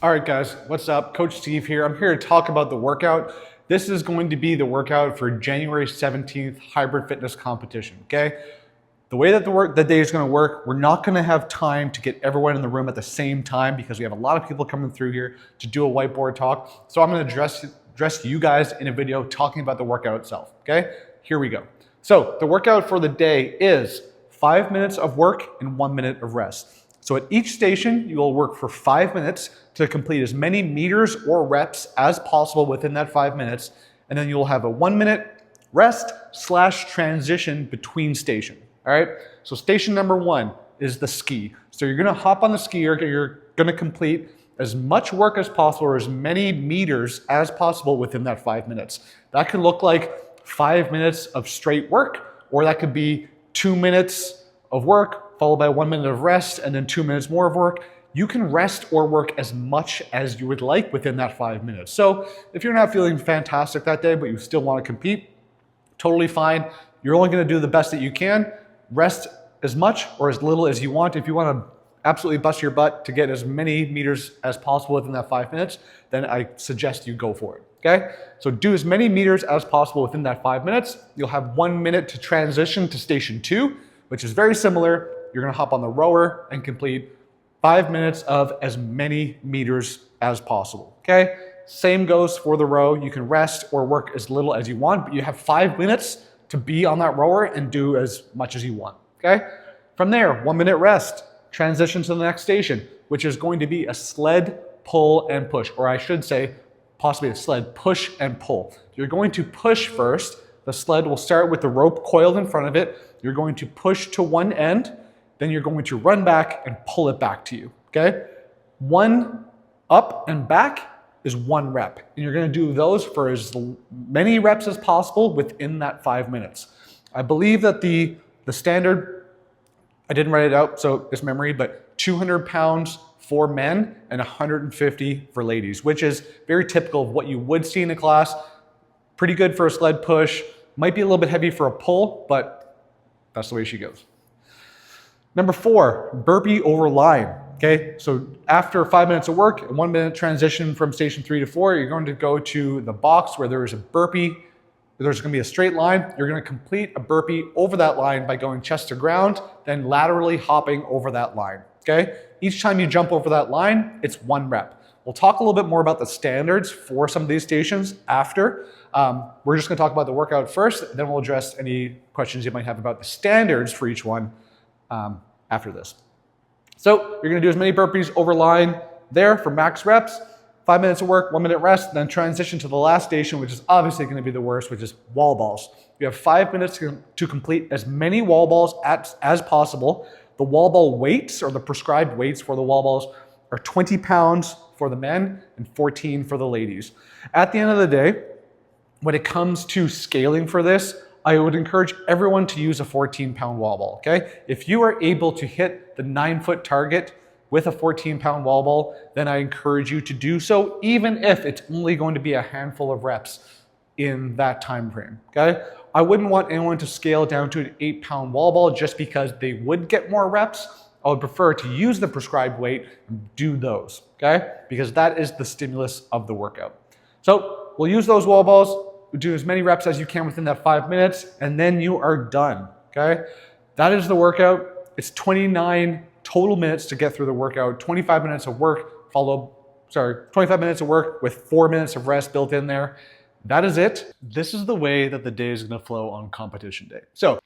All right, guys, what's up? Coach Steve here. I'm here to talk about the workout. This is going to be the workout for January 17th hybrid fitness competition, okay? The way that the day is going to work, we're not going to have time to get everyone in the room at the same time because we have a lot of people coming through here to do a whiteboard talk. So I'm going to address you guys in a video talking about the workout itself, okay? Here we go. So the workout for the day is 5 minutes of work and 1 minute of rest. So at each station, you will work for 5 minutes to complete as many meters or reps as possible within that 5 minutes. And then you'll have a 1 minute rest / transition between station. All right. So station number 1 is the ski. So you're going to hop on the ski, you're going to complete as much work as possible or as many meters as possible within that 5 minutes. That could look like 5 minutes of straight work, or that could be 2 minutes of work followed by 1 minute of rest and then 2 minutes more of work. You can rest or work as much as you would like within that 5 minutes. So if you're not feeling fantastic that day, but you still want to compete, totally fine. You're only going to do the best that you can. Rest as much or as little as you want. If you want to absolutely bust your butt to get as many meters as possible within that 5 minutes, then I suggest you go for it. Okay? So do as many meters as possible within that 5 minutes. You'll have 1 minute to transition to station 2, which is very similar. You're going to hop on the rower and complete 5 minutes of as many meters as possible. Okay? Same goes for the row. You can rest or work as little as you want, but you have 5 minutes to be on that rower and do as much as you want. Okay? From there, 1 minute rest. Transition to the next station, which is going to be a sled, pull, and push, or I should say, possibly a sled push and pull. You're going to push first. The sled will start with the rope coiled in front of it. You're going to push to one end, then you're going to run back and pull it back to you, okay? 1 up and back is 1 rep. And you're gonna do those for as many reps as possible within that 5 minutes. I believe that the standard, I didn't write it out, so it's memory, but 200 pounds for men and 150 for ladies, which is very typical of what you would see in a class. Pretty good for a sled push. Might be a little bit heavy for a pull, but that's the way she goes. Number 4, burpee over line. Okay, so after 5 minutes of work, a 1 minute transition from station 3 to 4, you're going to go to the box where there is a burpee. There's going to be a straight line. You're going to complete a burpee over that line by going chest to ground, then laterally hopping over that line. Okay, each time you jump over that line, it's 1 rep. We'll talk a little bit more about the standards for some of these stations after. We're just going to talk about the workout first, then we'll address any questions you might have about the standards for each one after this. So you're going to do as many burpees over line there for max reps, 5 minutes of work, 1 minute rest, then transition to the last station, which is obviously going to be the worst, which is wall balls. You have 5 minutes to complete as many wall balls as possible. The wall ball weights, or the prescribed weights for the wall balls, are 20 pounds for the men and 14 for the ladies. At the end of the day, when it comes to scaling for this, I would encourage everyone to use a 14-pound wall ball, okay? If you are able to hit the 9-foot target with a 14-pound wall ball, then I encourage you to do so, even if it's only going to be a handful of reps in that time frame, okay? I wouldn't want anyone to scale down to an 8-pound wall ball just because they would get more reps. I would prefer to use the prescribed weight and do those, okay? Because that is the stimulus of the workout. So we'll use those wall balls. Do as many reps as you can within that 5 minutes, and then you are done, okay? That is the workout. It's 29 total minutes to get through the workout, 25 minutes of work 25 minutes of work with 4 minutes of rest built in there. That is it. This is the way that the day is gonna flow on competition day. So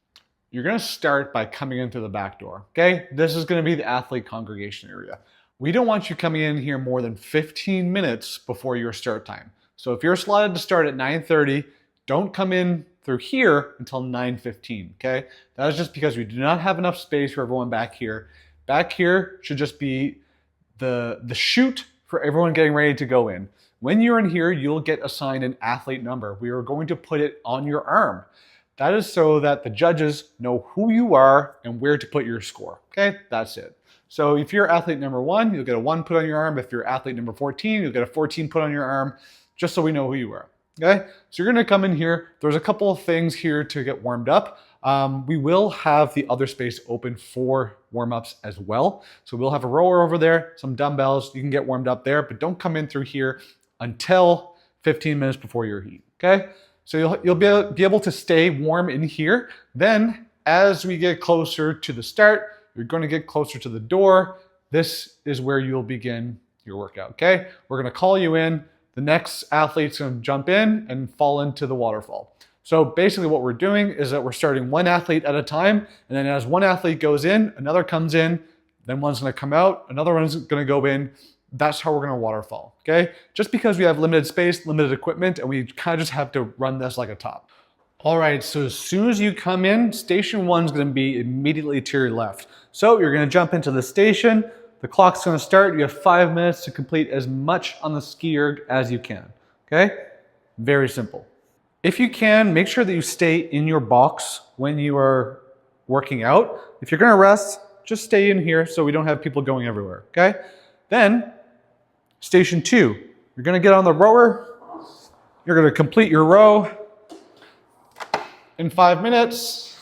you're gonna start by coming in through the back door, okay? This is gonna be the athlete congregation area. We don't want you coming in here more than 15 minutes before your start time. So if you're slotted to start at 9:30, don't come in through here until 9:15, okay? That is just because we do not have enough space for everyone back here. Back here should just be the chute for everyone getting ready to go in. When you're in here, you'll get assigned an athlete number. We are going to put it on your arm. That is so that the judges know who you are and where to put your score, okay? That's it. So if you're athlete number 1, you'll get a 1 put on your arm. If you're athlete number 14, you'll get a 14 put on your arm, just so we know who you are. Okay, so you're gonna come in here. There's a couple of things here to get warmed up. We will have the other space open for warm-ups as well. So we'll have a rower over there, some dumbbells. You can get warmed up there, but don't come in through here until 15 minutes before your heat, okay? So you'll be able to stay warm in here. Then as we get closer to the start, you're gonna get closer to the door. This is where you'll begin your workout, okay? We're gonna call you in. The next athlete's gonna jump in and fall into the waterfall. So basically what we're doing is that we're starting one athlete at a time, and then as one athlete goes in, another comes in, then one's gonna come out, another one's gonna go in. That's how we're gonna waterfall, okay? Just because we have limited space, limited equipment, and we kind of just have to run this like a top. All right, so as soon as you come in, station one's gonna be immediately to your left. So you're gonna jump into the station, the clock's gonna start, you have 5 minutes to complete as much on the ski erg as you can, okay? Very simple. If you can, make sure that you stay in your box when you are working out. If you're gonna rest, just stay in here so we don't have people going everywhere, okay? Then, station two, you're gonna get on the rower, you're gonna complete your row in 5 minutes.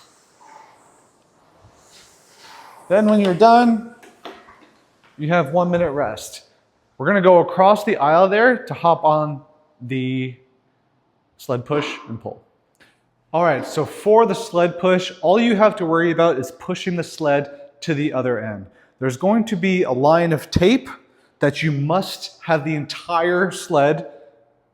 Then when you're done, you have 1 minute rest. We're gonna go across the aisle there to hop on the sled push and pull. All right, so for the sled push, all you have to worry about is pushing the sled to the other end. There's going to be a line of tape that you must have the entire sled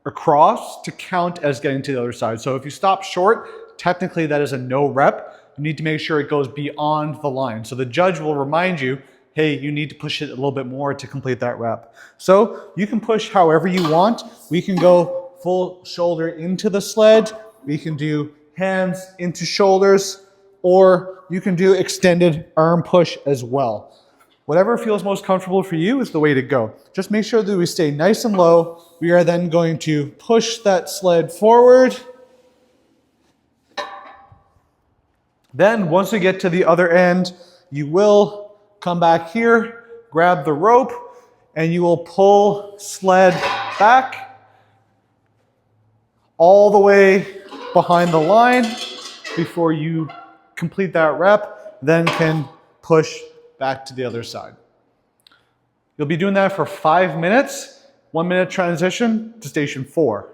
across to count as getting to the other side. So if you stop short, technically that is a no rep. You need to make sure it goes beyond the line. So the judge will remind you, hey, you need to push it a little bit more to complete that rep. So you can push however you want. We can go full shoulder into the sled. We can do hands into shoulders, or you can do extended arm push as well. Whatever feels most comfortable for you is the way to go. Just make sure that we stay nice and low. We are then going to push that sled forward. Then once we get to the other end, you will come back here, grab the rope, and you will pull sled back all the way behind the line before you complete that rep, then can push back to the other side. You'll be doing that for 5 minutes, 1 minute transition to station 4.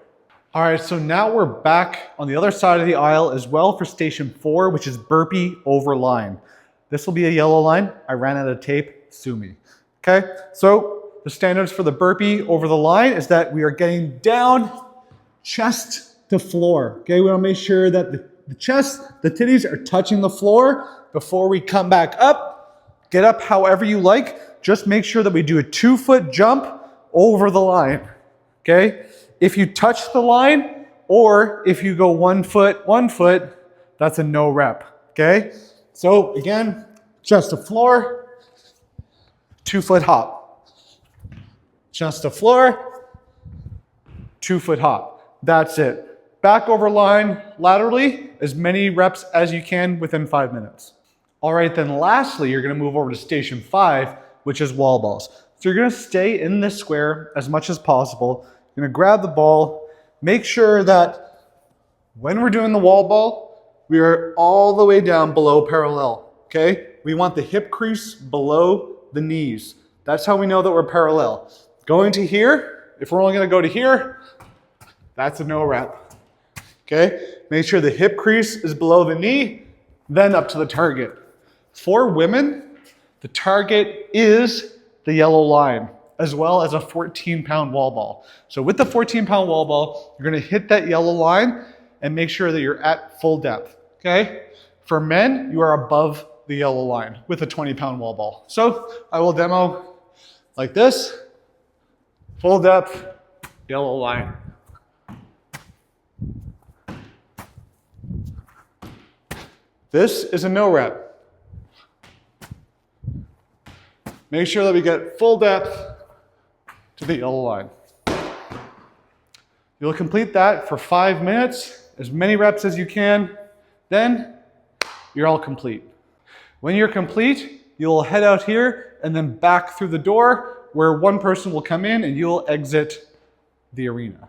All right, so now we're back on the other side of the aisle as well for station 4, which is burpee over line. This will be a yellow line. I ran out of tape, sue me. Okay, so the standards for the burpee over the line is that we are getting down chest to floor. Okay, we want to make sure that the chest, the titties are touching the floor before we come back up. Get up however you like. Just make sure that we do a 2-foot jump over the line. Okay, if you touch the line or if you go 1 foot, that's a no rep. Okay. So again, chest to floor, 2-foot hop. Chest to floor, 2-foot hop. That's it. Back over line laterally, as many reps as you can within 5 minutes. All right, then lastly, you're gonna move over to station 5, which is wall balls. So you're gonna stay in this square as much as possible. You're gonna grab the ball, make sure that when we're doing the wall ball, we are all the way down below parallel, okay? We want the hip crease below the knees. That's how we know that we're parallel. Going to here, if we're only gonna go to here, that's a no rep, okay? Make sure the hip crease is below the knee, then up to the target. For women, the target is the yellow line, as well as a 14-pound wall ball. So with the 14-pound wall ball, you're gonna hit that yellow line and make sure that you're at full depth. Okay, for men, you are above the yellow line with a 20-pound wall ball. So I will demo like this, full depth, yellow line. This is a no rep. Make sure that we get full depth to the yellow line. You'll complete that for 5 minutes, as many reps as you can. Then you're all complete. When you're complete, you'll head out here and then back through the door where one person will come in and you'll exit the arena.